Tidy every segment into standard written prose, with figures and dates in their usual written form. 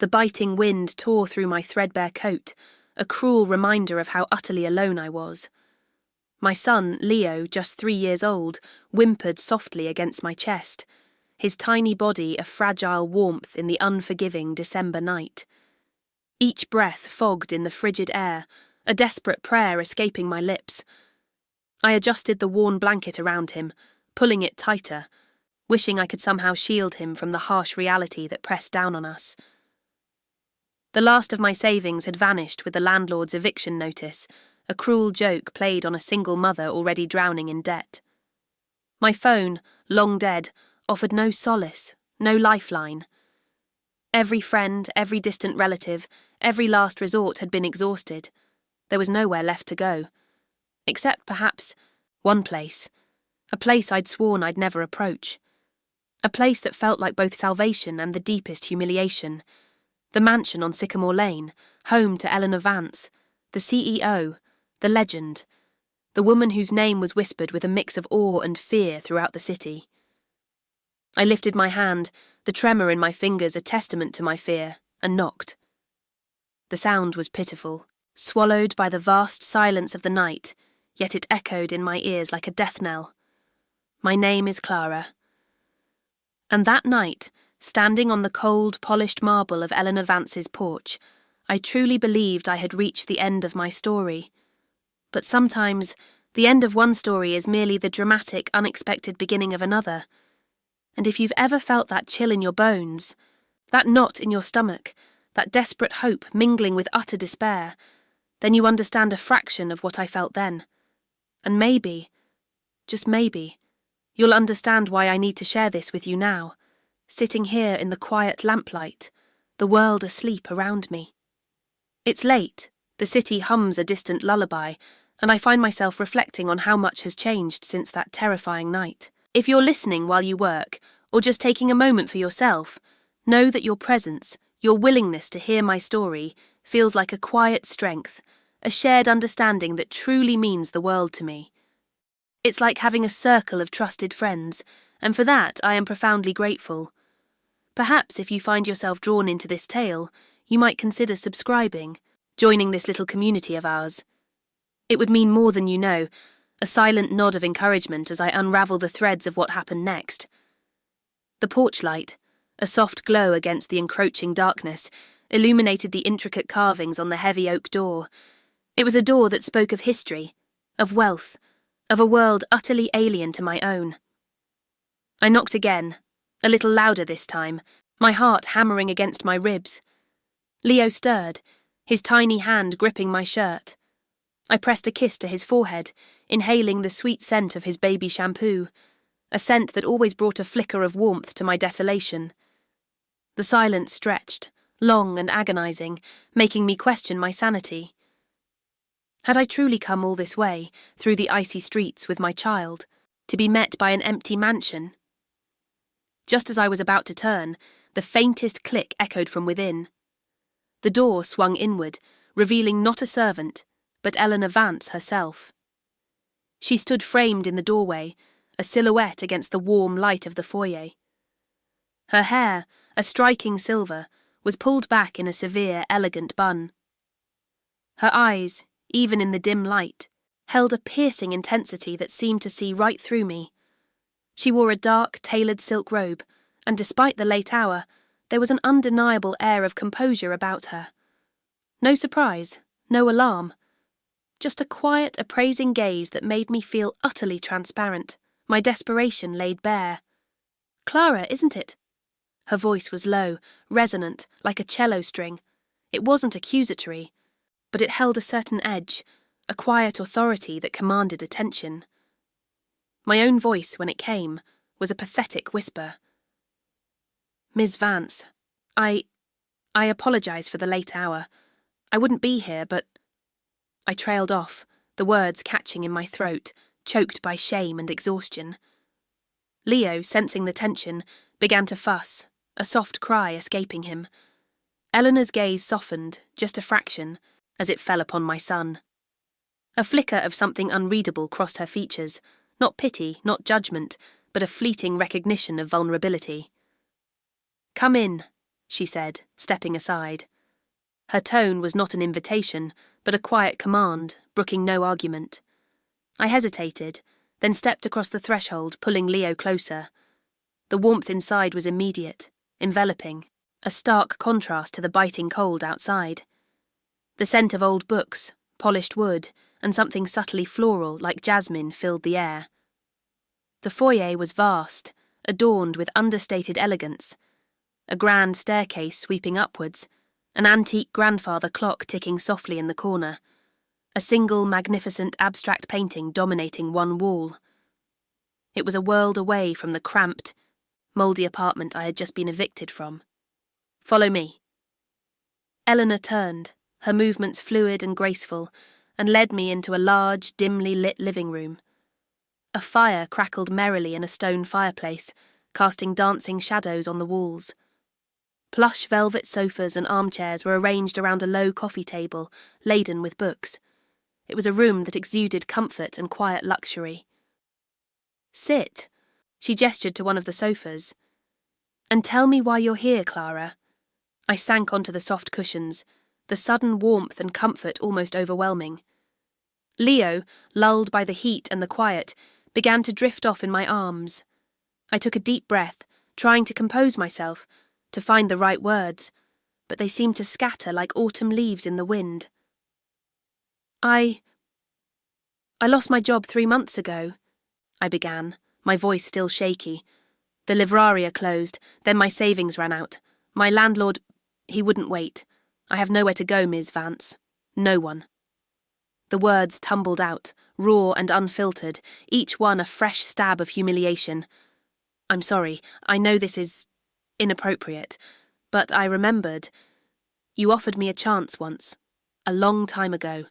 The biting wind tore through my threadbare coat, a cruel reminder of how utterly alone I was. My son, Leo, just 3 years old, whimpered softly against my chest, his tiny body a fragile warmth in the unforgiving December night. Each breath fogged in the frigid air, a desperate prayer escaping my lips. I adjusted the worn blanket around him, pulling it tighter, wishing I could somehow shield him from the harsh reality that pressed down on us. The last of my savings had vanished with the landlord's eviction notice, a cruel joke played on a single mother already drowning in debt. My phone, long dead, offered no solace, no lifeline. Every friend, every distant relative, every last resort had been exhausted. There was nowhere left to go. Except, perhaps, one place. A place I'd sworn I'd never approach. A place that felt like both salvation and the deepest humiliation. The mansion on Sycamore Lane, home to Eleanor Vance, the CEO, the legend, the woman whose name was whispered with a mix of awe and fear throughout the city. I lifted my hand, the tremor in my fingers a testament to my fear, and knocked. The sound was pitiful, swallowed by the vast silence of the night, yet it echoed in my ears like a death knell. My name is Clara. And that night, standing on the cold, polished marble of Eleanor Vance's porch, I truly believed I had reached the end of my story. But sometimes, the end of one story is merely the dramatic, unexpected beginning of another. And if you've ever felt that chill in your bones, that knot in your stomach, that desperate hope mingling with utter despair, then you understand a fraction of what I felt then. And maybe, just maybe, you'll understand why I need to share this with you now, sitting here in the quiet lamplight, the world asleep around me. It's late, the city hums a distant lullaby, and I find myself reflecting on how much has changed since that terrifying night. If you're listening while you work, or just taking a moment for yourself, know that your presence, your willingness to hear my story, feels like a quiet strength, a shared understanding that truly means the world to me. It's like having a circle of trusted friends, and for that I am profoundly grateful. Perhaps if you find yourself drawn into this tale, you might consider subscribing, joining this little community of ours. It would mean more than you know, a silent nod of encouragement as I unravel the threads of what happened next. The porch light, a soft glow against the encroaching darkness, illuminated the intricate carvings on the heavy oak door. It was a door that spoke of history, of wealth, of a world utterly alien to my own. I knocked again, a little louder this time, my heart hammering against my ribs. Leo stirred, his tiny hand gripping my shirt. I pressed a kiss to his forehead, inhaling the sweet scent of his baby shampoo, a scent that always brought a flicker of warmth to my desolation. The silence stretched, long and agonizing, making me question my sanity. Had I truly come all this way, through the icy streets with my child, to be met by an empty mansion? Just as I was about to turn, the faintest click echoed from within. The door swung inward, revealing not a servant, but Eleanor Vance herself. She stood framed in the doorway, a silhouette against the warm light of the foyer. Her hair, a striking silver, was pulled back in a severe, elegant bun. Her eyes, even in the dim light, held a piercing intensity that seemed to see right through me. She wore a dark, tailored silk robe, and despite the late hour, there was an undeniable air of composure about her. No surprise, no alarm. Just a quiet, appraising gaze that made me feel utterly transparent, my desperation laid bare. "Clara, isn't it?" Her voice was low, resonant, like a cello string. It wasn't accusatory, but it held a certain edge, a quiet authority that commanded attention. My own voice, when it came, was a pathetic whisper. "Miss Vance, I apologize for the late hour. I wouldn't be here, but—" I trailed off, the words catching in my throat, choked by shame and exhaustion. Leo, sensing the tension, began to fuss, a soft cry escaping him. Eleanor's gaze softened, just a fraction, as it fell upon my son. A flicker of something unreadable crossed her features, not pity, not judgment, but a fleeting recognition of vulnerability. "Come in," she said, stepping aside. Her tone was not an invitation, but a quiet command, brooking no argument. I hesitated, then stepped across the threshold, pulling Leo closer. The warmth inside was immediate, enveloping, a stark contrast to the biting cold outside. The scent of old books, polished wood, and something subtly floral like jasmine filled the air. The foyer was vast, adorned with understated elegance. A grand staircase sweeping upwards, an antique grandfather clock ticking softly in the corner, a single magnificent abstract painting dominating one wall. It was a world away from the cramped, mouldy apartment I had just been evicted from. "Follow me." Eleanor turned, her movements fluid and graceful, and led me into a large, dimly lit living room. A fire crackled merrily in a stone fireplace, casting dancing shadows on the walls. Plush velvet sofas and armchairs were arranged around a low coffee table, laden with books. It was a room that exuded comfort and quiet luxury. "Sit," she gestured to one of the sofas. "And tell me why you're here, Clara." I sank onto the soft cushions, the sudden warmth and comfort almost overwhelming. Leo, lulled by the heat and the quiet, began to drift off in my arms. I took a deep breath, trying to compose myself, to find the right words, but they seemed to scatter like autumn leaves in the wind. I lost my job 3 months ago," I began, my voice still shaky. "The livraria closed, then my savings ran out. My landlord, he wouldn't wait. I have nowhere to go, Ms. Vance. No one." The words tumbled out, raw and unfiltered, each one a fresh stab of humiliation. "I'm sorry, I know this is inappropriate, but I remembered. You offered me a chance once, a long time ago."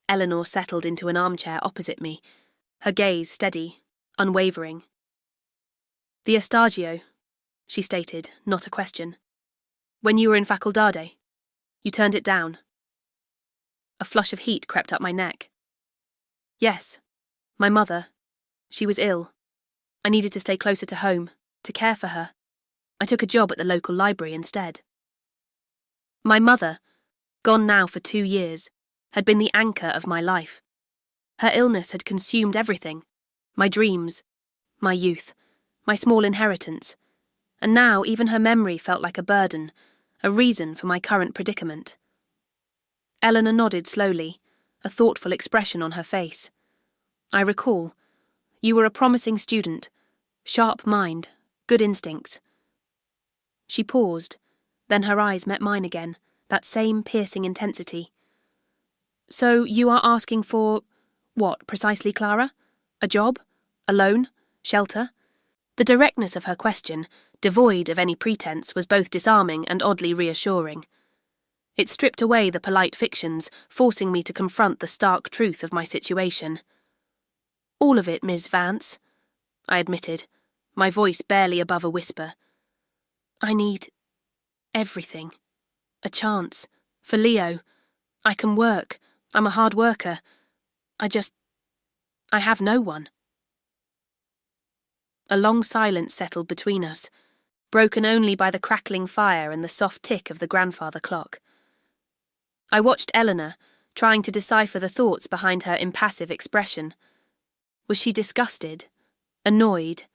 Eleanor settled into an armchair opposite me, her gaze steady, unwavering. "The Estagio," she stated, not a question. "When you were in Faculdade, you turned it down." A flush of heat crept up my neck. "Yes, my mother. She was ill. I needed to stay closer to home, to care for her. I took a job at the local library instead." My mother, gone now for 2 years, had been the anchor of my life. Her illness had consumed everything, my dreams, my youth, my small inheritance, and now even her memory felt like a burden, a reason for my current predicament. Eleanor nodded slowly, a thoughtful expression on her face. "I recall. You were a promising student, sharp mind, good instincts." She paused, then her eyes met mine again, that same piercing intensity. "So you are asking for, what precisely, Clara? A job? A loan? Shelter?" The directness of her question, devoid of any pretense, was both disarming and oddly reassuring. It stripped away the polite fictions, forcing me to confront the stark truth of my situation. "All of it, Ms. Vance," I admitted, my voice barely above a whisper. "I need everything. A chance. For Leo. I can work. I'm a hard worker. I have no one." A long silence settled between us, broken only by the crackling fire and the soft tick of the grandfather clock. I watched Eleanor, trying to decipher the thoughts behind her impassive expression. Was she disgusted? Annoyed?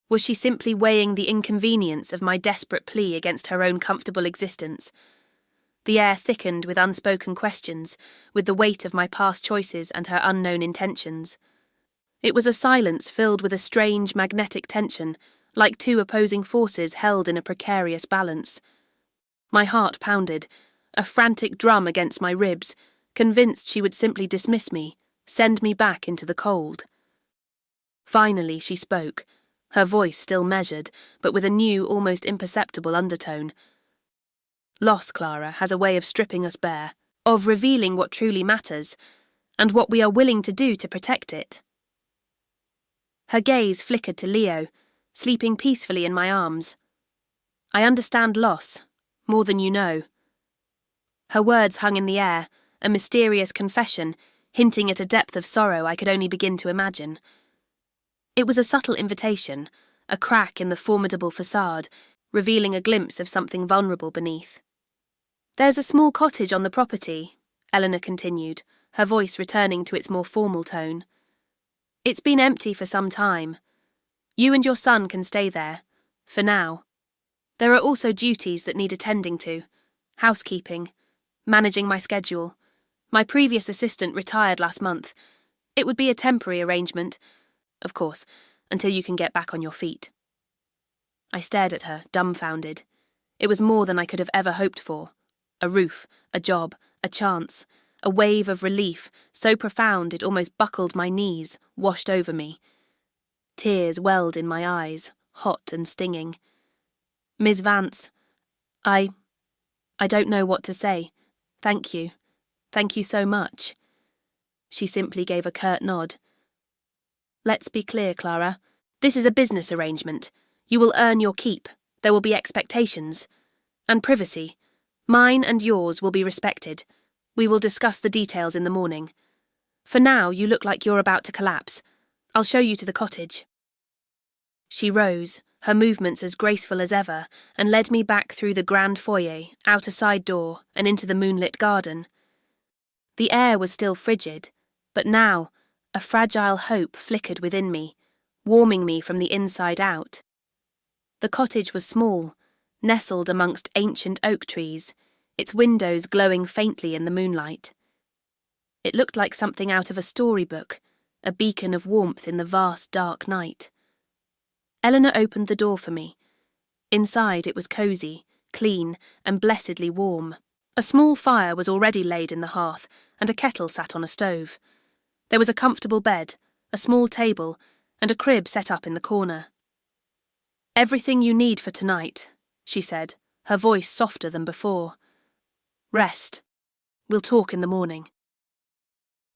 Was she simply weighing the inconvenience of my desperate plea against her own comfortable existence? The air thickened with unspoken questions, with the weight of my past choices and her unknown intentions. It was a silence filled with a strange magnetic tension, like 2 opposing forces held in a precarious balance. My heart pounded, a frantic drum against my ribs, convinced she would simply dismiss me, send me back into the cold. Finally she spoke, her voice still measured, but with a new, almost imperceptible undertone. "Loss, Clara, has a way of stripping us bare, of revealing what truly matters, and what we are willing to do to protect it." Her gaze flickered to Leo, sleeping peacefully in my arms. "I understand loss, more than you know." Her words hung in the air, a mysterious confession, hinting at a depth of sorrow I could only begin to imagine. It was a subtle invitation, a crack in the formidable facade, revealing a glimpse of something vulnerable beneath. "There's a small cottage on the property," Eleanor continued, her voice returning to its more formal tone. "It's been empty for some time. You and your son can stay there, for now. There are also duties that need attending to. Housekeeping, managing my schedule. My previous assistant retired last month. It would be a temporary arrangement, of course, until you can get back on your feet." I stared at her, dumbfounded. It was more than I could have ever hoped for. A roof, a job, a chance, a wave of relief, so profound it almost buckled my knees, washed over me. Tears welled in my eyes, hot and stinging. "Ms. Vance, I don't know what to say. Thank you. Thank you so much." She simply gave a curt nod. "Let's be clear, Clara. This is a business arrangement. You will earn your keep. There will be expectations. And privacy. Mine and yours will be respected. We will discuss the details in the morning. For now, you look like you're about to collapse. I'll show you to the cottage." She rose, her movements as graceful as ever, and led me back through the grand foyer, out a side door, and into the moonlit garden. The air was still frigid, but now a fragile hope flickered within me, warming me from the inside out. The cottage was small, nestled amongst ancient oak trees, its windows glowing faintly in the moonlight. It looked like something out of a storybook, a beacon of warmth in the vast dark night. Eleanor opened the door for me. Inside it was cosy, clean, and blessedly warm. A small fire was already laid in the hearth, and a kettle sat on a stove. There was a comfortable bed, a small table, and a crib set up in the corner. "Everything you need for tonight," she said, her voice softer than before. "Rest. We'll talk in the morning."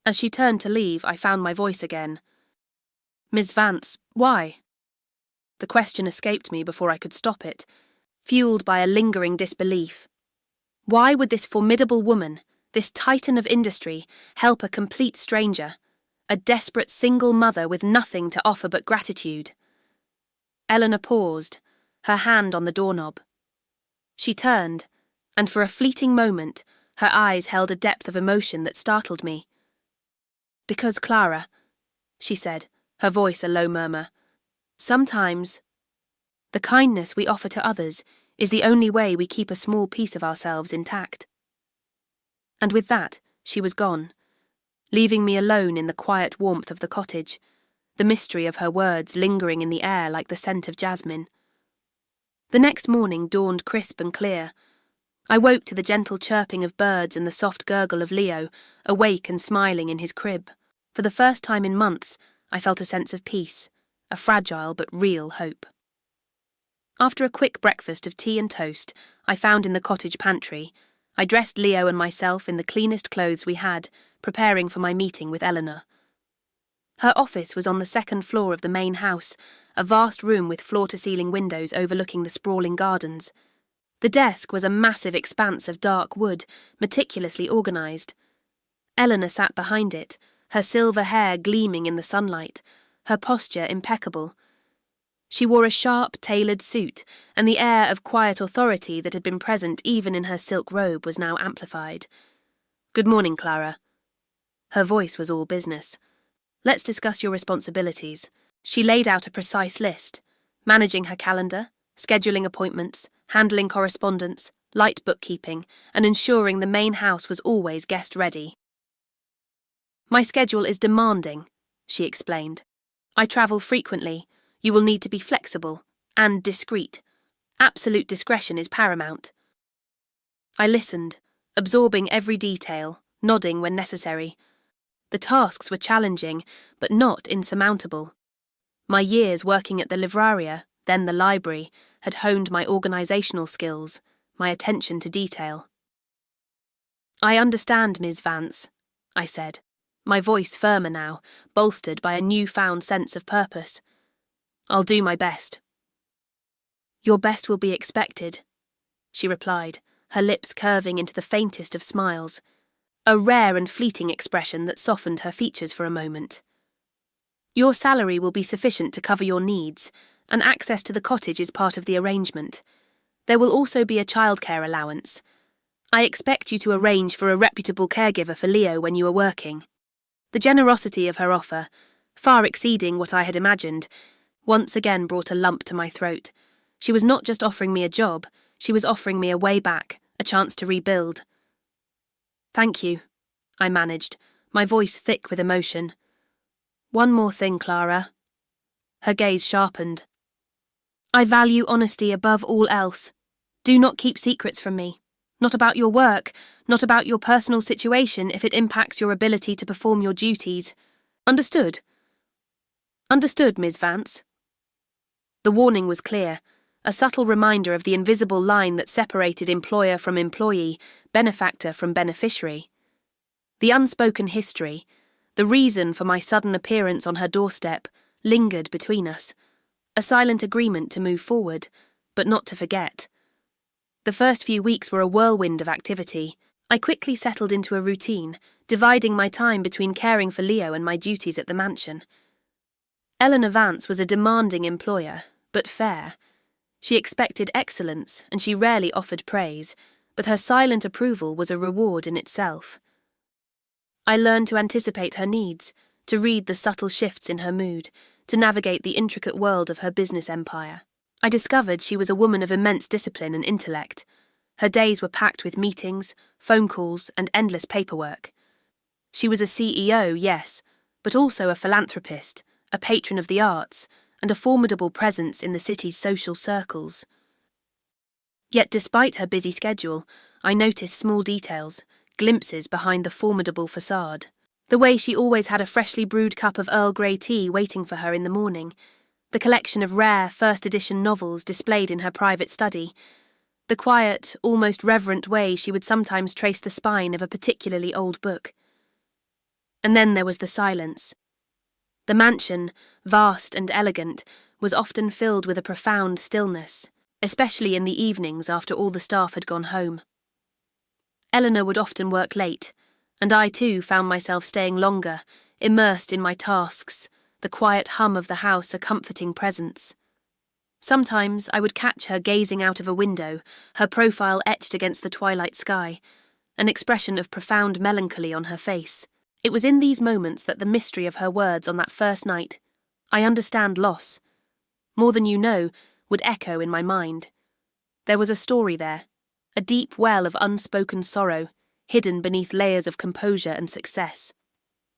As she turned to leave, I found my voice again. "Miss Vance, why?" The question escaped me before I could stop it, fueled by a lingering disbelief. Why would this formidable woman, this titan of industry, help a complete stranger, a desperate single mother with nothing to offer but gratitude? Eleanor paused, her hand on the doorknob. She turned, and for a fleeting moment, her eyes held a depth of emotion that startled me. "Because, Clara," she said, her voice a low murmur, "sometimes the kindness we offer to others is the only way we keep a small piece of ourselves intact." And with that, she was gone, leaving me alone in the quiet warmth of the cottage, the mystery of her words lingering in the air like the scent of jasmine. The next morning dawned crisp and clear. I woke to the gentle chirping of birds and the soft gurgle of Leo, awake and smiling in his crib. For the first time in months, I felt a sense of peace, a fragile but real hope. After a quick breakfast of tea and toast I found in the cottage pantry, I dressed Leo and myself in the cleanest clothes we had, preparing for my meeting with Eleanor. Her office was on the second floor of the main house, a vast room with floor-to-ceiling windows overlooking the sprawling gardens. The desk was a massive expanse of dark wood, meticulously organised. Eleanor sat behind it, her silver hair gleaming in the sunlight, her posture impeccable. She wore a sharp, tailored suit, and the air of quiet authority that had been present even in her silk robe was now amplified. "Good morning, Clara." Her voice was all business. "Let's discuss your responsibilities." She laid out a precise list, managing her calendar, scheduling appointments, handling correspondence, light bookkeeping, and ensuring the main house was always guest-ready. "My schedule is demanding," she explained. "I travel frequently. You will need to be flexible and discreet. Absolute discretion is paramount." I listened, absorbing every detail, nodding when necessary. The tasks were challenging, but not insurmountable. My years working at the livraria, then the library, had honed my organisational skills, my attention to detail. "I understand, Ms. Vance," I said, my voice firmer now, bolstered by a newfound sense of purpose. "I'll do my best." "Your best will be expected," she replied, her lips curving into the faintest of smiles, a rare and fleeting expression that softened her features for a moment. "Your salary will be sufficient to cover your needs, and access to the cottage is part of the arrangement. There will also be a childcare allowance. I expect you to arrange for a reputable caregiver for Leo when you are working." The generosity of her offer, far exceeding what I had imagined, once again brought a lump to my throat. She was not just offering me a job, she was offering me a way back, a chance to rebuild. "Thank you," I managed, my voice thick with emotion. "One more thing, Clara." Her gaze sharpened. "I value honesty above all else. Do not keep secrets from me. Not about your work, not about your personal situation if it impacts your ability to perform your duties. Understood?" "Understood, Ms. Vance." The warning was clear, a subtle reminder of the invisible line that separated employer from employee, benefactor from beneficiary. The unspoken history, the reason for my sudden appearance on her doorstep, lingered between us. A silent agreement to move forward, but not to forget. The first few weeks were a whirlwind of activity. I quickly settled into a routine, dividing my time between caring for Leo and my duties at the mansion. Eleanor Vance was a demanding employer, but fair. She expected excellence, and she rarely offered praise, but her silent approval was a reward in itself. I learned to anticipate her needs, to read the subtle shifts in her mood, to navigate the intricate world of her business empire. I discovered she was a woman of immense discipline and intellect. Her days were packed with meetings, phone calls, and endless paperwork. She was a CEO, yes, but also a philanthropist, a patron of the arts, and a formidable presence in the city's social circles. Yet despite her busy schedule, I noticed small details, glimpses behind the formidable facade. The way she always had a freshly brewed cup of Earl Grey tea waiting for her in the morning, the collection of rare first-edition novels displayed in her private study, the quiet, almost reverent way she would sometimes trace the spine of a particularly old book. And then there was the silence. The mansion, vast and elegant, was often filled with a profound stillness, especially in the evenings after all the staff had gone home. Eleanor would often work late, and I too found myself staying longer, immersed in my tasks, the quiet hum of the house a comforting presence. Sometimes I would catch her gazing out of a window, her profile etched against the twilight sky, an expression of profound melancholy on her face. It was in these moments that the mystery of her words on that first night, "I understand loss, more than you know," would echo in my mind. There was a story there, a deep well of unspoken sorrow, hidden beneath layers of composure and success.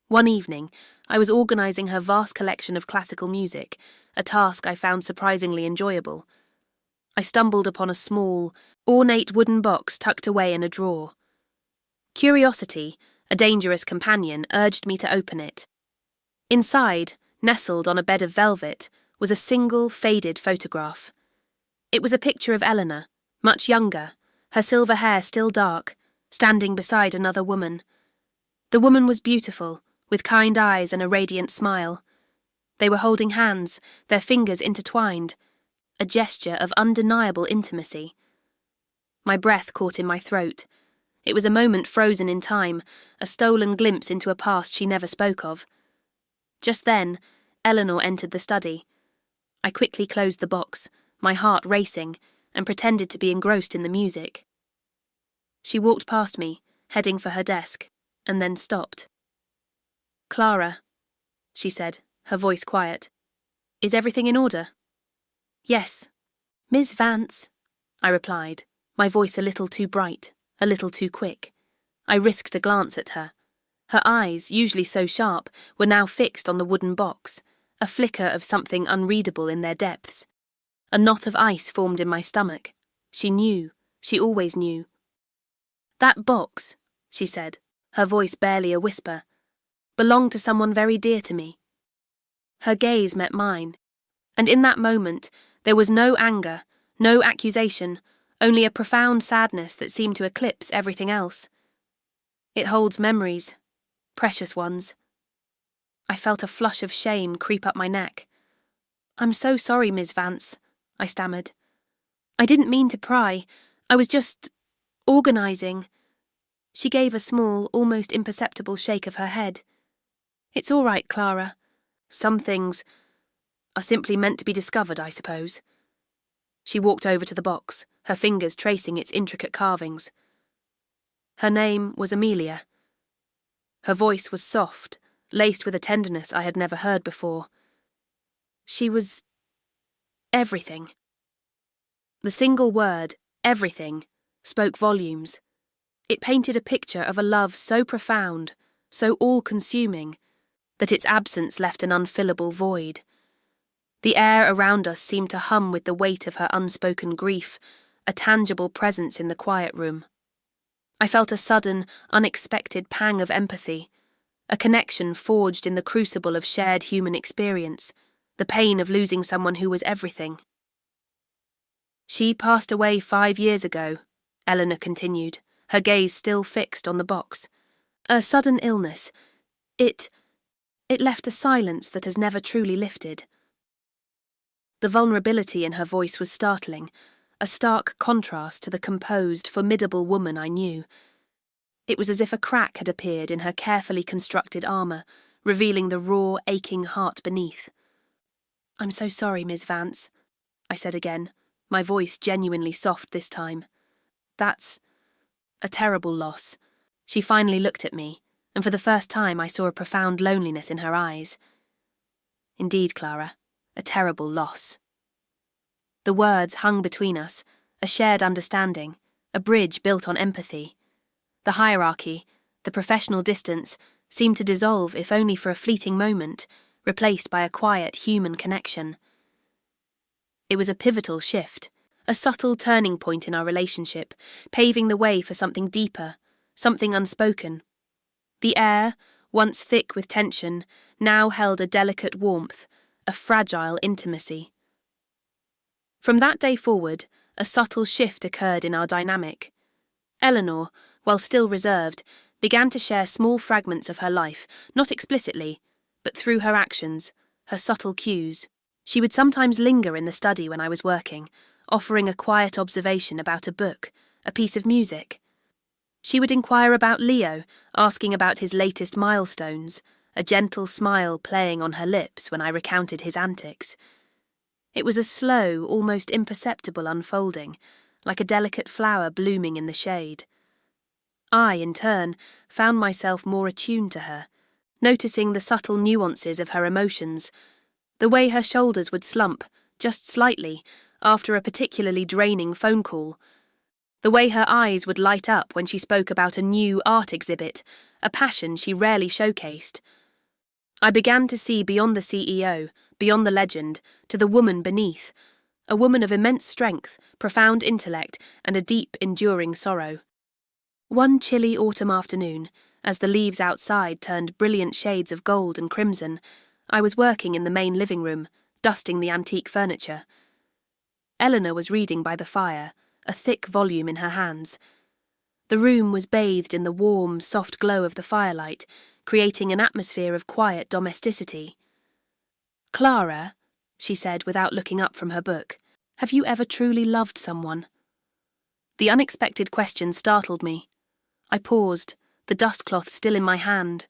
One evening, I was organising her vast collection of classical music, a task I found surprisingly enjoyable. I stumbled upon a small, ornate wooden box tucked away in a drawer. Curiosity, a dangerous companion, urged me to open it. Inside, nestled on a bed of velvet, was a single, faded photograph. It was a picture of Eleanor, much younger, her silver hair still dark, standing beside another woman. The woman was beautiful, with kind eyes and a radiant smile. They were holding hands, their fingers intertwined, a gesture of undeniable intimacy. My breath caught in my throat. It was a moment frozen in time, a stolen glimpse into a past she never spoke of. Just then, Eleanor entered the study. I quickly closed the box, my heart racing, and pretended to be engrossed in the music. She walked past me, heading for her desk, and then stopped. "Clara," she said, her voice quiet. "Is everything in order?" "Yes." "Miss Vance," I replied, my voice a little too bright, a little too quick. I risked a glance at her. Her eyes, usually so sharp, were now fixed on the wooden box, a flicker of something unreadable in their depths. A knot of ice formed in my stomach. She knew. She always knew. "That box," she said, her voice barely a whisper, "belonged to someone very dear to me." Her gaze met mine, and in that moment there was no anger, no accusation, only a profound sadness that seemed to eclipse everything else. "It holds memories, precious ones." I felt a flush of shame creep up my neck. "I'm so sorry, Miss Vance," I stammered. "I didn't mean to pry. I was just organising." She gave a small, almost imperceptible shake of her head. "It's all right, Clara. Some things are simply meant to be discovered, I suppose." She walked over to the box, her fingers tracing its intricate carvings. Her name was Amelia. Her voice was soft, laced with a tenderness I had never heard before. She was everything. The single word, everything, spoke volumes. It painted a picture of a love so profound, so all-consuming, that its absence left an unfillable void. The air around us seemed to hum with the weight of her unspoken grief, a tangible presence in the quiet room. I felt a sudden, unexpected pang of empathy, a connection forged in the crucible of shared human experience, the pain of losing someone who was everything. She passed away 5 years ago, Eleanor continued, her gaze still fixed on the box. A sudden illness. It left a silence that has never truly lifted. The vulnerability in her voice was startling, a stark contrast to the composed, formidable woman I knew. It was as if a crack had appeared in her carefully constructed armour, revealing the raw, aching heart beneath. "I'm so sorry, Miss Vance," I said again, my voice genuinely soft this time. "That's a terrible loss." She finally looked at me, and for the first time I saw a profound loneliness in her eyes. "Indeed, Clara, a terrible loss." The words hung between us, a shared understanding, a bridge built on empathy. The hierarchy, the professional distance, seemed to dissolve if only for a fleeting moment, replaced by a quiet human connection. It was a pivotal shift, a subtle turning point in our relationship, paving the way for something deeper, something unspoken. The air, once thick with tension, now held a delicate warmth, a fragile intimacy. From that day forward, a subtle shift occurred in our dynamic. Eleanor, while still reserved, began to share small fragments of her life, not explicitly, but through her actions, her subtle cues. She would sometimes linger in the study when I was working, offering a quiet observation about a book, a piece of music. She would inquire about Leo, asking about his latest milestones, a gentle smile playing on her lips when I recounted his antics. It was a slow, almost imperceptible unfolding, like a delicate flower blooming in the shade. I, in turn, found myself more attuned to her, noticing the subtle nuances of her emotions, the way her shoulders would slump, just slightly, after a particularly draining phone call, the way her eyes would light up when she spoke about a new art exhibit, a passion she rarely showcased. I began to see beyond the CEO, beyond the legend, to the woman beneath, a woman of immense strength, profound intellect, and a deep, enduring sorrow. One chilly autumn afternoon, as the leaves outside turned brilliant shades of gold and crimson, I was working in the main living room, dusting the antique furniture. Eleanor was reading by the fire, a thick volume in her hands. The room was bathed in the warm, soft glow of the firelight, creating an atmosphere of quiet domesticity. "Clara," she said without looking up from her book, "have you ever truly loved someone?" The unexpected question startled me. I paused, the dustcloth still in my hand.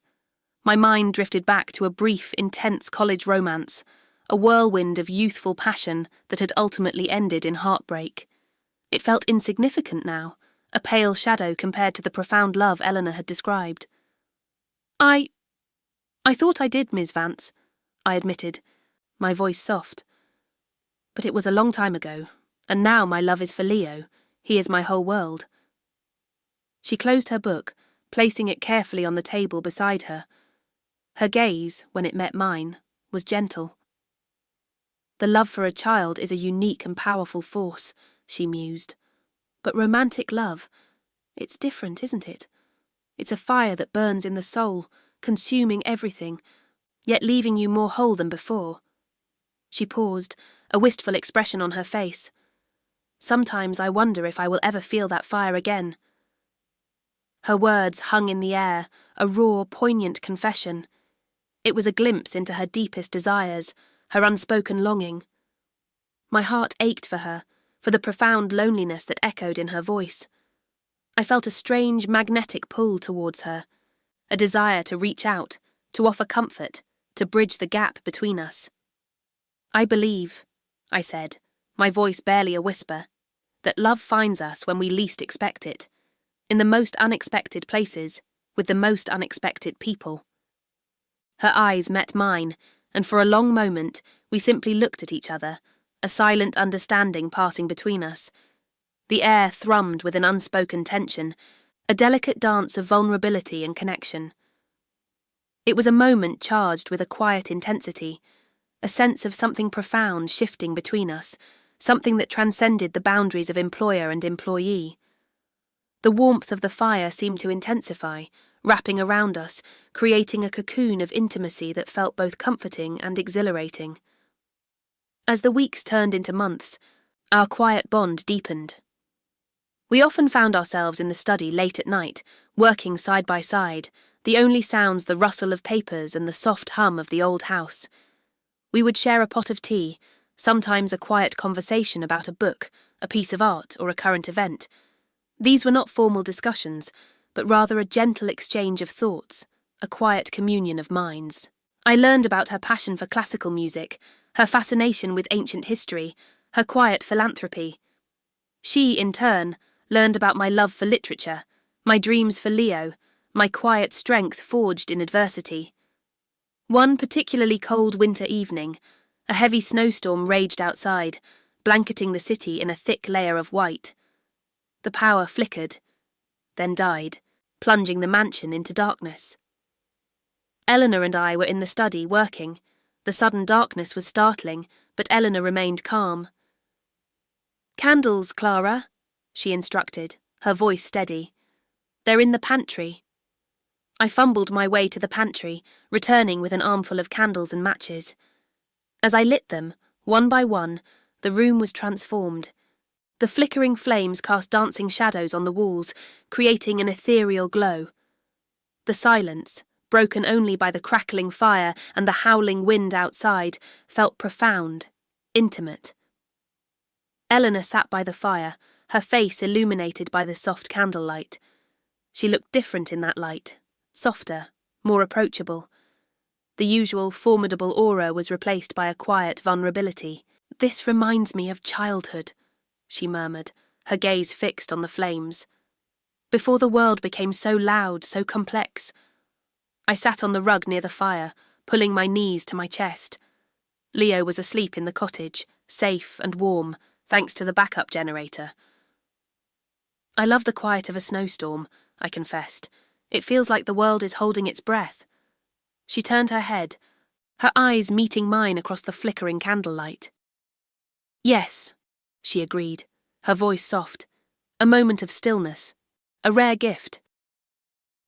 My mind drifted back to a brief, intense college romance, a whirlwind of youthful passion that had ultimately ended in heartbreak. It felt insignificant now, a pale shadow compared to the profound love Eleanor had described. I thought I did, Miss Vance," I admitted, my voice soft. "But it was a long time ago, and now my love is for Leo. He is my whole world." She closed her book, placing it carefully on the table beside her. Her gaze, when it met mine, was gentle. "The love for a child is a unique and powerful force," she mused. "But romantic love, it's different, isn't it? It's a fire that burns in the soul, consuming everything, yet leaving you more whole than before." She paused, a wistful expression on her face. "Sometimes I wonder if I will ever feel that fire again." Her words hung in the air, a raw, poignant confession. It was a glimpse into her deepest desires, her unspoken longing. My heart ached for her, for the profound loneliness that echoed in her voice. I felt a strange magnetic pull towards her, a desire to reach out, to offer comfort, to bridge the gap between us. "I believe," I said, my voice barely a whisper, that love finds us when we least expect it, in the most unexpected places, with the most unexpected people. Her eyes met mine, and for a long moment we simply looked at each other, a silent understanding passing between us. The air thrummed with an unspoken tension, a delicate dance of vulnerability and connection. It was a moment charged with a quiet intensity, a sense of something profound shifting between us, something that transcended the boundaries of employer and employee. The warmth of the fire seemed to intensify, wrapping around us, creating a cocoon of intimacy that felt both comforting and exhilarating. As the weeks turned into months, our quiet bond deepened. We often found ourselves in the study late at night, working side by side, the only sounds the rustle of papers and the soft hum of the old house. We would share a pot of tea, sometimes a quiet conversation about a book, a piece of art, or a current event. These were not formal discussions, but rather a gentle exchange of thoughts, a quiet communion of minds. I learned about her passion for classical music, her fascination with ancient history, her quiet philanthropy. She, in turn, learned about my love for literature, my dreams for Leo, my quiet strength forged in adversity. One particularly cold winter evening, a heavy snowstorm raged outside, blanketing the city in a thick layer of white. The power flickered, then died, plunging the mansion into darkness. Eleanor and I were in the study working. The sudden darkness was startling, but Eleanor remained calm. "Candles, Clara," she instructed, her voice steady. "They're in the pantry." I fumbled my way to the pantry, returning with an armful of candles and matches. As I lit them, one by one, the room was transformed. The flickering flames cast dancing shadows on the walls, creating an ethereal glow. The silence, broken only by the crackling fire and the howling wind outside, felt profound, intimate. Eleanor sat by the fire, her face illuminated by the soft candlelight. She looked different in that light, softer, more approachable. The usual formidable aura was replaced by a quiet vulnerability. "This reminds me of childhood," she murmured, her gaze fixed on the flames. "Before the world became so loud, so complex." I sat on the rug near the fire, pulling my knees to my chest. Leo was asleep in the cottage, safe and warm, thanks to the backup generator. "I love the quiet of a snowstorm," I confessed. "It feels like the world is holding its breath." She turned her head, her eyes meeting mine across the flickering candlelight. "Yes," she agreed, her voice soft. A moment of stillness, a rare gift.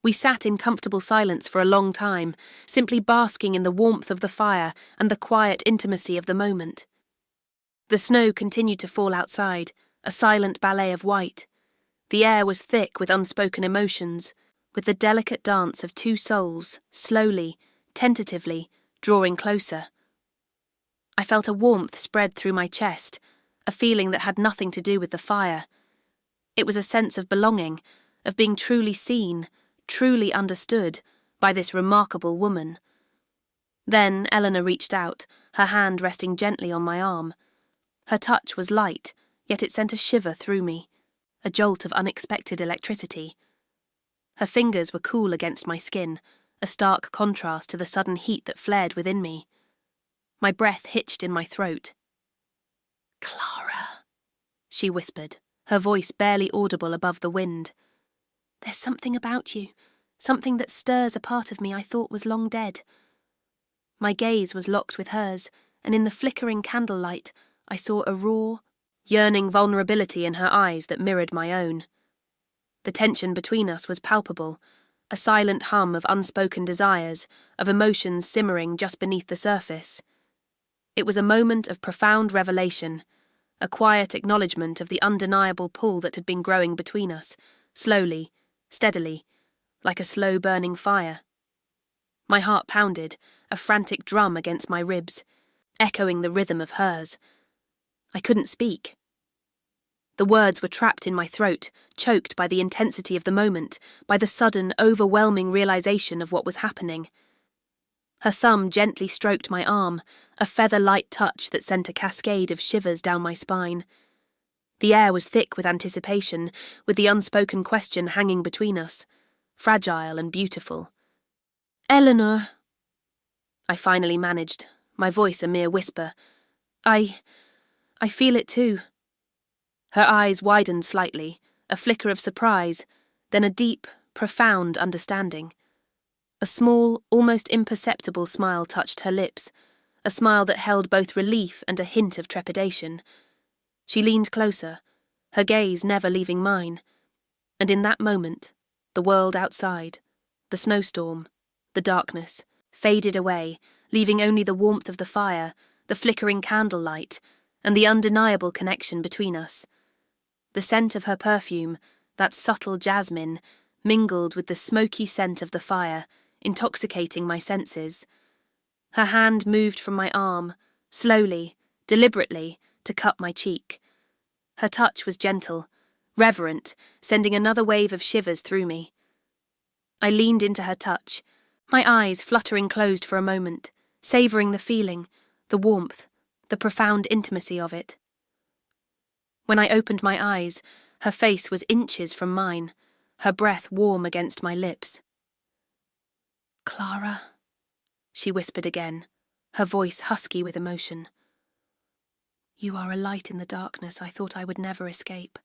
We sat in comfortable silence for a long time, simply basking in the warmth of the fire and the quiet intimacy of the moment. The snow continued to fall outside, a silent ballet of white. The air was thick with unspoken emotions, with the delicate dance of two souls, slowly, tentatively, drawing closer. I felt a warmth spread through my chest, a feeling that had nothing to do with the fire. It was a sense of belonging, of being truly seen, truly understood, by this remarkable woman. Then Eleanor reached out, her hand resting gently on my arm. Her touch was light, yet it sent a shiver through me, a jolt of unexpected electricity. Her fingers were cool against my skin, a stark contrast to the sudden heat that flared within me. My breath hitched in my throat. "Clara," she whispered, her voice barely audible above the wind. "There's something about you, something that stirs a part of me I thought was long dead." My gaze was locked with hers, and in the flickering candlelight I saw a raw, yearning vulnerability in her eyes that mirrored my own. The tension between us was palpable, a silent hum of unspoken desires, of emotions simmering just beneath the surface. It was a moment of profound revelation, a quiet acknowledgement of the undeniable pull that had been growing between us, slowly, steadily, like a slow-burning fire. My heart pounded, a frantic drum against my ribs, echoing the rhythm of hers. I couldn't speak. The words were trapped in my throat, choked by the intensity of the moment, by the sudden, overwhelming realization of what was happening. Her thumb gently stroked my arm, a feather-light touch that sent a cascade of shivers down my spine. The air was thick with anticipation, with the unspoken question hanging between us, fragile and beautiful. "Eleanor," I finally managed, my voice a mere whisper. I feel it too." Her eyes widened slightly, a flicker of surprise, then a deep, profound understanding. A small, almost imperceptible smile touched her lips, a smile that held both relief and a hint of trepidation. She leaned closer, her gaze never leaving mine, and in that moment, the world outside, the snowstorm, the darkness, faded away, leaving only the warmth of the fire, the flickering candlelight, and the undeniable connection between us. The scent of her perfume, that subtle jasmine, mingled with the smoky scent of the fire, intoxicating my senses. Her hand moved from my arm, slowly, deliberately, to cup my cheek. Her touch was gentle, reverent, sending another wave of shivers through me. I leaned into her touch, my eyes fluttering closed for a moment, savouring the feeling, the warmth, the profound intimacy of it. When I opened my eyes, her face was inches from mine, her breath warm against my lips. "Clara," she whispered again, her voice husky with emotion. "You are a light in the darkness I thought I would never escape."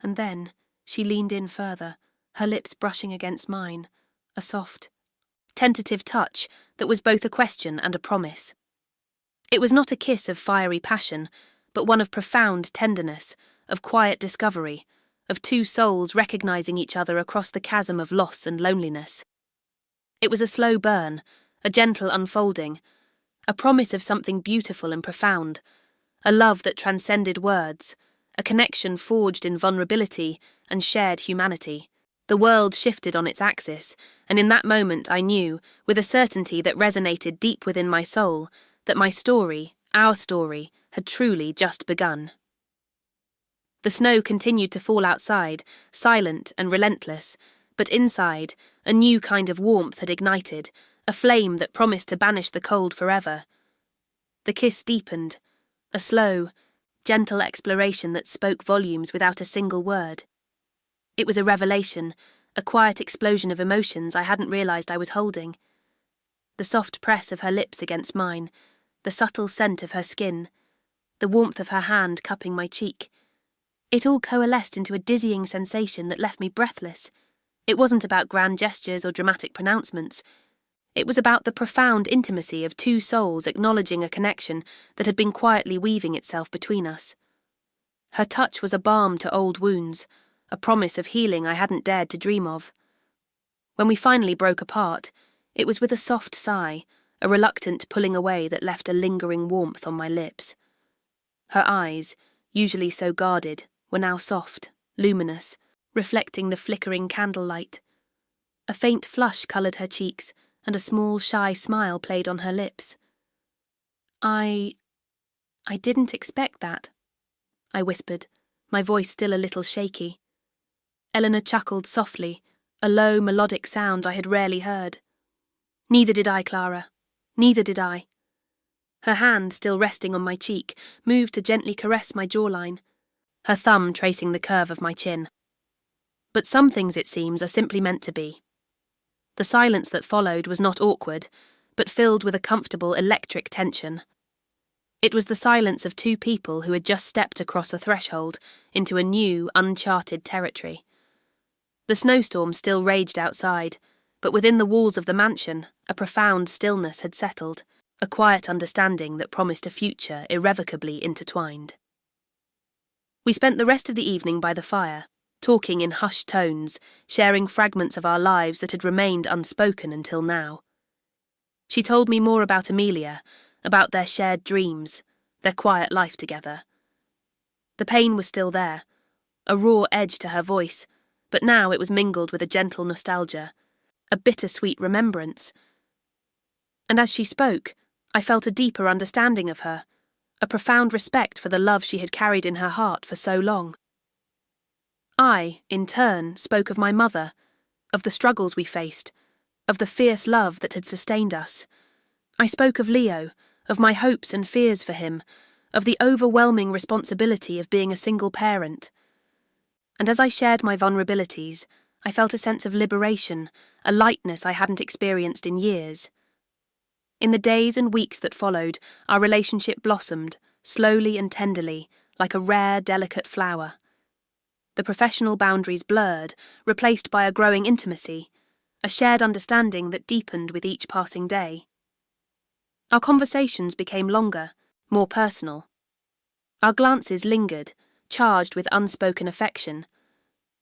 And then she leaned in further, her lips brushing against mine, a soft, tentative touch that was both a question and a promise. It was not a kiss of fiery passion, but one of profound tenderness, of quiet discovery, of two souls recognizing each other across the chasm of loss and loneliness. It was a slow burn, a gentle unfolding, a promise of something beautiful and profound, a love that transcended words, a connection forged in vulnerability and shared humanity. The world shifted on its axis, and in that moment I knew, with a certainty that resonated deep within my soul, that my story, our story, had truly just begun. The snow continued to fall outside, silent and relentless, but inside, a new kind of warmth had ignited, a flame that promised to banish the cold forever. The kiss deepened, a slow, gentle exploration that spoke volumes without a single word. It was a revelation, a quiet explosion of emotions I hadn't realized I was holding. The soft press of her lips against mine, the subtle scent of her skin, the warmth of her hand cupping my cheek. It all coalesced into a dizzying sensation that left me breathless. It wasn't about grand gestures or dramatic pronouncements. It was about the profound intimacy of two souls acknowledging a connection that had been quietly weaving itself between us. Her touch was a balm to old wounds, a promise of healing I hadn't dared to dream of. When we finally broke apart, it was with a soft sigh, a reluctant pulling away that left a lingering warmth on my lips. Her eyes, usually so guarded, were now soft, luminous, reflecting the flickering candlelight. A faint flush coloured her cheeks, and a small, shy smile played on her lips. I didn't expect that," I whispered, my voice still a little shaky. Eleanor chuckled softly, a low, melodic sound I had rarely heard. "Neither did I, Clara. Neither did I." Her hand, still resting on my cheek, moved to gently caress my jawline, her thumb tracing the curve of my chin. But some things, it seems, are simply meant to be. The silence that followed was not awkward, but filled with a comfortable electric tension. It was the silence of two people who had just stepped across a threshold into a new, uncharted territory. The snowstorm still raged outside, but within the walls of the mansion, a profound stillness had settled, a quiet understanding that promised a future irrevocably intertwined. We spent the rest of the evening by the fire, talking in hushed tones, sharing fragments of our lives that had remained unspoken until now. She told me more about Amelia, about their shared dreams, their quiet life together. The pain was still there, a raw edge to her voice, but now it was mingled with a gentle nostalgia, a bittersweet remembrance. And as she spoke, I felt a deeper understanding of her, a profound respect for the love she had carried in her heart for so long. I, in turn, spoke of my mother, of the struggles we faced, of the fierce love that had sustained us. I spoke of Leo, of my hopes and fears for him, of the overwhelming responsibility of being a single parent. And as I shared my vulnerabilities, I felt a sense of liberation, a lightness I hadn't experienced in years. In the days and weeks that followed, our relationship blossomed, slowly and tenderly, like a rare, delicate flower. The professional boundaries blurred, replaced by a growing intimacy, a shared understanding that deepened with each passing day. Our conversations became longer, more personal. Our glances lingered, charged with unspoken affection.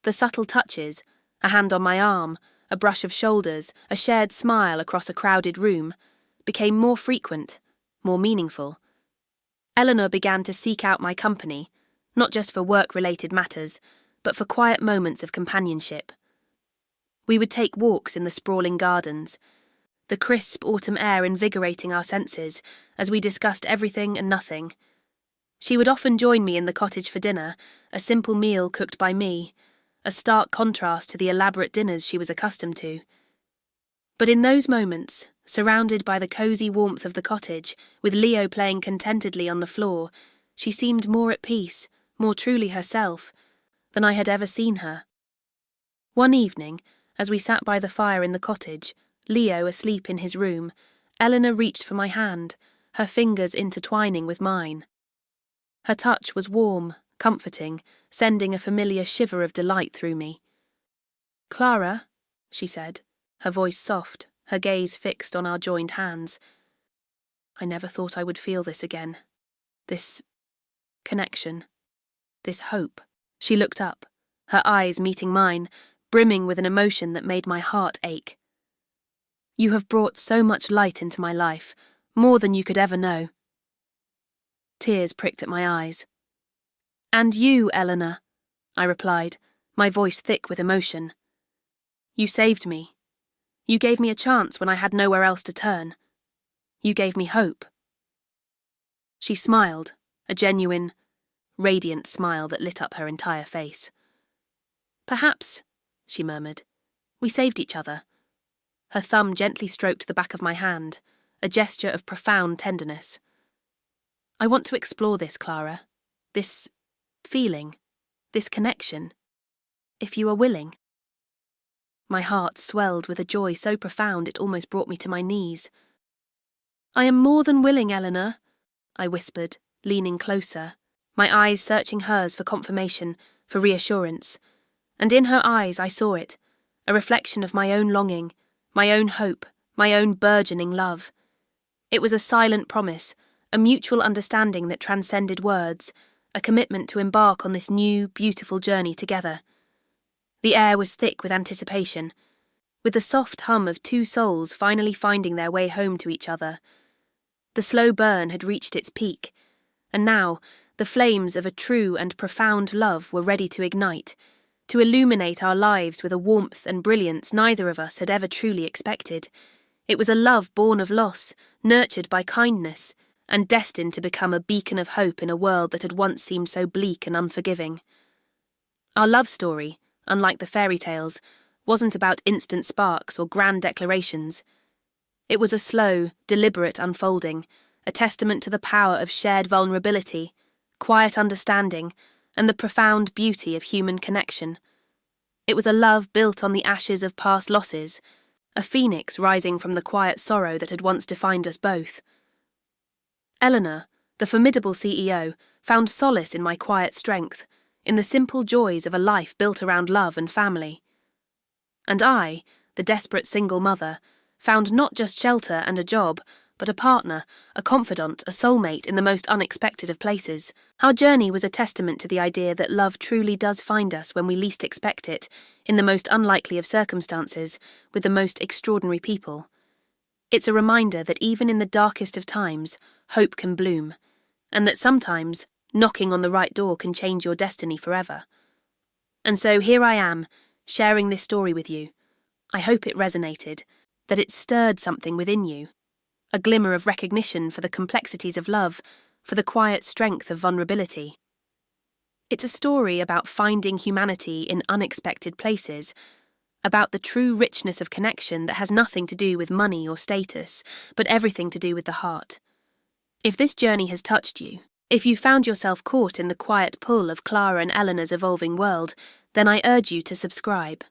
The subtle touches, a hand on my arm, a brush of shoulders, a shared smile across a crowded room, became more frequent, more meaningful. Eleanor began to seek out my company, not just for work-related matters, but for quiet moments of companionship. We would take walks in the sprawling gardens, the crisp autumn air invigorating our senses as we discussed everything and nothing. She would often join me in the cottage for dinner, a simple meal cooked by me, a stark contrast to the elaborate dinners she was accustomed to. But in those moments, surrounded by the cosy warmth of the cottage, with Leo playing contentedly on the floor, she seemed more at peace, more truly herself, than I had ever seen her. One evening, as we sat by the fire in the cottage, Leo asleep in his room, Eleanor reached for my hand, her fingers intertwining with mine. Her touch was warm, comforting, sending a familiar shiver of delight through me. "Clara," she said, her voice soft, her gaze fixed on our joined hands. "I never thought I would feel this again. This connection. This hope." She looked up, her eyes meeting mine, brimming with an emotion that made my heart ache. "You have brought so much light into my life, more than you could ever know." Tears pricked at my eyes. "And you, Eleanor," I replied, my voice thick with emotion. "You saved me. You gave me a chance when I had nowhere else to turn. You gave me hope." She smiled, a genuine, radiant smile that lit up her entire face. "Perhaps," she murmured, "we saved each other." Her thumb gently stroked the back of my hand, a gesture of profound tenderness. "I want to explore this, Clara. This feeling, this connection, if you are willing." My heart swelled with a joy so profound it almost brought me to my knees. "I am more than willing, Eleanor," I whispered, leaning closer, my eyes searching hers for confirmation, for reassurance. And in her eyes I saw it, a reflection of my own longing, my own hope, my own burgeoning love. It was a silent promise, a mutual understanding that transcended words, a commitment to embark on this new, beautiful journey together. The air was thick with anticipation, with the soft hum of two souls finally finding their way home to each other. The slow burn had reached its peak, and now the flames of a true and profound love were ready to ignite, to illuminate our lives with a warmth and brilliance neither of us had ever truly expected. It was a love born of loss, nurtured by kindness, and destined to become a beacon of hope in a world that had once seemed so bleak and unforgiving. Our love story, unlike the fairy tales, wasn't about instant sparks or grand declarations. It was a slow, deliberate unfolding, a testament to the power of shared vulnerability, quiet understanding, and the profound beauty of human connection. It was a love built on the ashes of past losses, a phoenix rising from the quiet sorrow that had once defined us both. Eleanor, the formidable CEO, found solace in my quiet strength, in the simple joys of a life built around love and family. And I, the desperate single mother, found not just shelter and a job, but a partner, a confidant, a soulmate in the most unexpected of places. Our journey was a testament to the idea that love truly does find us when we least expect it, in the most unlikely of circumstances, with the most extraordinary people. It's a reminder that even in the darkest of times, hope can bloom, and that sometimes knocking on the right door can change your destiny forever. And so here I am, sharing this story with you. I hope it resonated, that it stirred something within you, a glimmer of recognition for the complexities of love, for the quiet strength of vulnerability. It's a story about finding humanity in unexpected places, about the true richness of connection that has nothing to do with money or status, but everything to do with the heart. If this journey has touched you, If you found yourself caught in the quiet pull of Clara and Eleanor's evolving world, then I urge you to subscribe.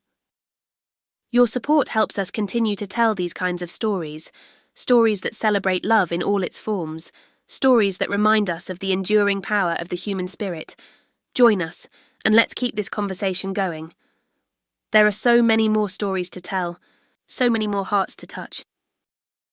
Your support helps us continue to tell these kinds of stories, stories that celebrate love in all its forms, stories that remind us of the enduring power of the human spirit. Join us, and let's keep this conversation going. There are so many more stories to tell, so many more hearts to touch.